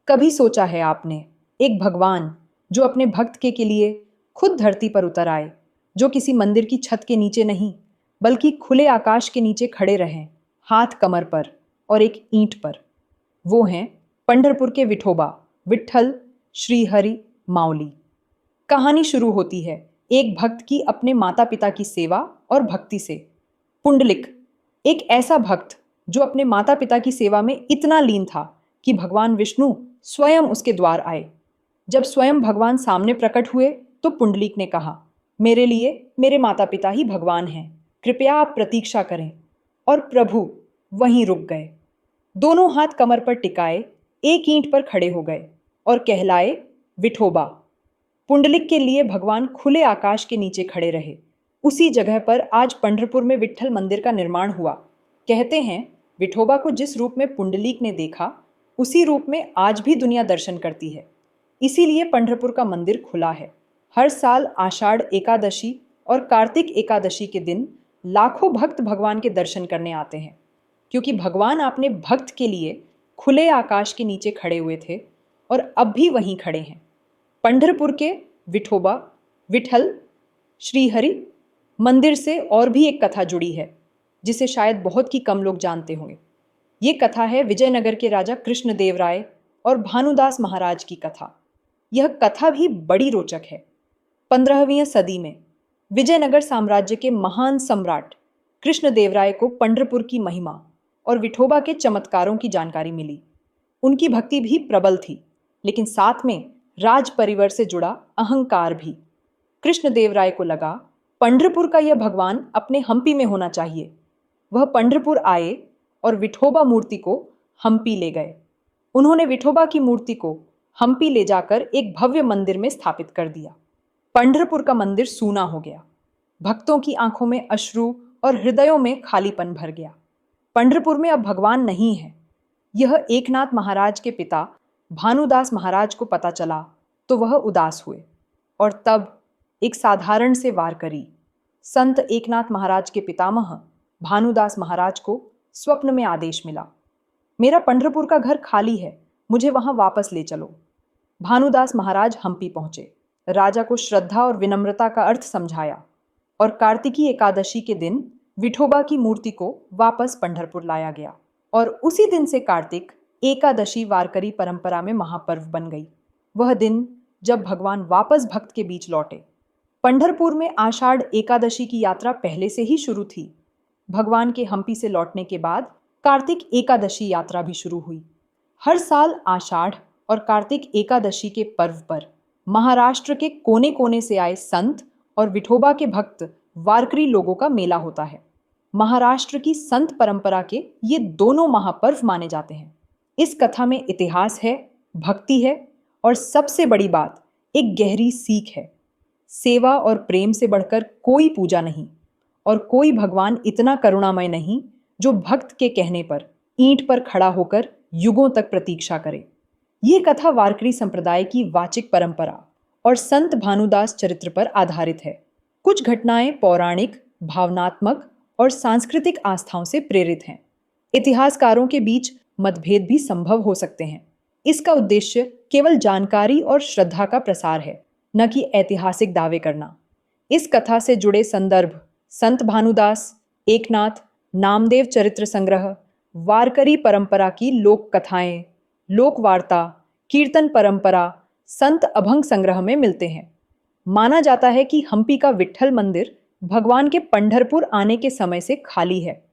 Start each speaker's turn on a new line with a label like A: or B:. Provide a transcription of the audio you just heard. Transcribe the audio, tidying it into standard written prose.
A: कभी सोचा है आपने, एक भगवान जो अपने भक्त के लिए खुद धरती पर उतर आए, जो किसी मंदिर की छत के नीचे नहीं बल्कि खुले आकाश के नीचे खड़े रहें, हाथ कमर पर और एक ईंट पर। वो हैं पंढरपुर के विठोबा, विट्ठल श्रीहरि माउली। कहानी शुरू होती है एक भक्त की अपने माता पिता की सेवा और भक्ति से। पुंडलिक, एक ऐसा भक्त जो अपने माता पिता की सेवा में इतना लीन था कि भगवान विष्णु स्वयं उसके द्वार आए। जब स्वयं भगवान सामने प्रकट हुए तो पुंडलिक ने कहा, मेरे लिए मेरे माता पिता ही भगवान हैं, कृपया आप प्रतीक्षा करें। और प्रभु वहीं रुक गए। दोनों हाथ कमर पर टिकाए एक ईंट पर खड़े हो गए और कहलाए विठोबा। पुंडलिक के लिए भगवान खुले आकाश के नीचे खड़े रहे। उसी जगह पर आज पंढरपुर में विट्ठल मंदिर का निर्माण हुआ। कहते हैं विठोबा को जिस रूप में पुंडलिक ने देखा, उसी रूप में आज भी दुनिया दर्शन करती है। इसीलिए पंढरपुर का मंदिर खुला है। हर साल आषाढ़ एकादशी और कार्तिक एकादशी के दिन लाखों भक्त भगवान के दर्शन करने आते हैं, क्योंकि भगवान अपने भक्त के लिए खुले आकाश के नीचे खड़े हुए थे और अब भी वहीं खड़े हैं। पंढरपुर के विठोबा विठल श्रीहरि मंदिर से और भी एक कथा जुड़ी है, जिसे शायद बहुत ही कम लोग जानते होंगे। ये कथा है विजयनगर के राजा कृष्णदेव राय और भानुदास महाराज की कथा। यह कथा भी बड़ी रोचक है। 15वीं सदी में विजयनगर साम्राज्य के महान सम्राट कृष्णदेवराय को पंढरपुर की महिमा और विठोबा के चमत्कारों की जानकारी मिली। उनकी भक्ति भी प्रबल थी, लेकिन साथ में राज परिवार से जुड़ा अहंकार भी। कृष्णदेवराय को लगा पंढरपुर का यह भगवान अपने हम्पी में होना चाहिए। वह पंढरपुर आए और विठोबा मूर्ति को हम्पी ले गए। उन्होंने विठोबा की मूर्ति को हम्पी ले जाकर एक भव्य मंदिर में स्थापित कर दिया। पंढरपुर का मंदिर सूना हो गया। भक्तों की आंखों में अश्रु और हृदयों में खालीपन भर गया। पंढरपुर में अब भगवान नहीं है। यह एकनाथ महाराज के पिता भानुदास महाराज को पता चला तो वह उदास हुए और तब एक साधारण से वारकरी संत एकनाथ महाराज के पितामह भानुदास महाराज को स्वप्न में आदेश मिला, मेरा पंढरपुर का घर खाली है, मुझे वहां वापस ले चलो। भानुदास महाराज हम्पी पहुंचे। राजा को श्रद्धा और विनम्रता का अर्थ समझाया और कार्तिकी एकादशी के दिन विठोबा की मूर्ति को वापस पंढरपुर लाया गया और उसी दिन से कार्तिक एकादशी वारकरी परंपरा में महापर्व बन गई। वह दिन जब भगवान वापस भक्त के बीच लौटे। पंढरपुर में आषाढ़ एकादशी की यात्रा पहले से ही शुरू थी। भगवान के हम्पी से लौटने के बाद कार्तिक एकादशी यात्रा भी शुरू हुई। हर साल आषाढ़ और कार्तिक एकादशी के पर्व पर महाराष्ट्र के कोने कोने से आए संत और विठोबा के भक्त वारकरी लोगों का मेला होता है। महाराष्ट्र की संत परंपरा के ये दोनों महापर्व माने जाते हैं। इस कथा में इतिहास है, भक्ति है और सबसे बड़ी बात एक गहरी सीख है। सेवा और प्रेम से बढ़कर कोई पूजा नहीं और कोई भगवान इतना करुणामय नहीं जो भक्त के कहने पर ईंट पर खड़ा होकर युगों तक प्रतीक्षा करे। ये कथा वारकरी संप्रदाय की वाचिक परंपरा और संत भानुदास चरित्र पर आधारित है। कुछ घटनाएं पौराणिक, भावनात्मक और सांस्कृतिक आस्थाओं से प्रेरित हैं। इतिहासकारों के बीच मतभेद भी संभव हो सकते हैं। इसका उद्देश्य केवल जानकारी और श्रद्धा का प्रसार है, न कि ऐतिहासिक दावे करना। इस कथा से जुड़े संदर्भ संत भानुदास, एकनाथ, नामदेव चरित्र संग्रह, वारकरी परंपरा की लोक कथाएं, लोक वार्ता, कीर्तन परंपरा, संत अभंग संग्रह में मिलते हैं। माना जाता है कि हम्पी का विट्ठल मंदिर भगवान के पंढरपुर आने के समय से खाली है।